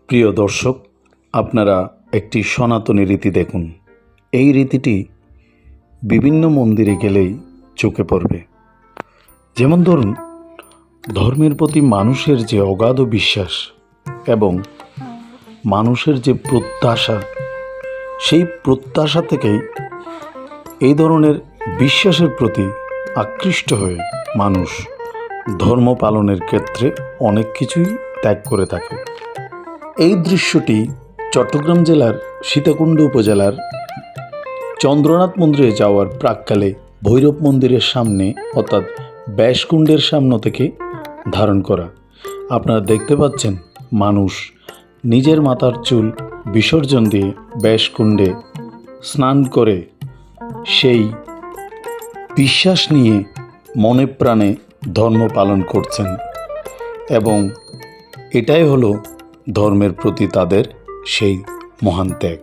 প্রিয় দর্শক, আপনারা একটি সনাতনী রীতি দেখুন। এই রীতিটি বিভিন্ন মন্দিরে গেলেই চোখে পড়বে। যেমন ধরুন, ধর্মের প্রতি মানুষের যে অগাধ বিশ্বাস এবং মানুষের যে প্রত্যাশা, সেই প্রত্যাশা থেকেই এই ধরনের বিশ্বাসের প্রতি আকৃষ্ট হয়ে মানুষ ধর্ম পালনের ক্ষেত্রে অনেক কিছুই ত্যাগ করে থাকে। এই দৃশ্যটি চট্টগ্রাম জেলার সীতাকুণ্ড উপজেলার চন্দ্রনাথ মন্দিরে যাওয়ার প্রাক্কালে ভৈরব মন্দিরের সামনে অর্থাৎ ব্যাসকুণ্ডের সামনে থেকে ধারণ করা। আপনারা দেখতে পাচ্ছেন মানুষ নিজের মাথার চুল বিসর্জন দিয়ে ব্যাসকুণ্ডে স্নান করে সেই বিশ্বাস নিয়ে মনে প্রাণে ধর্ম পালন করছেন এবং এটাই হলো ধর্মের প্রতি তাদের সেই মহান ত্যাগ।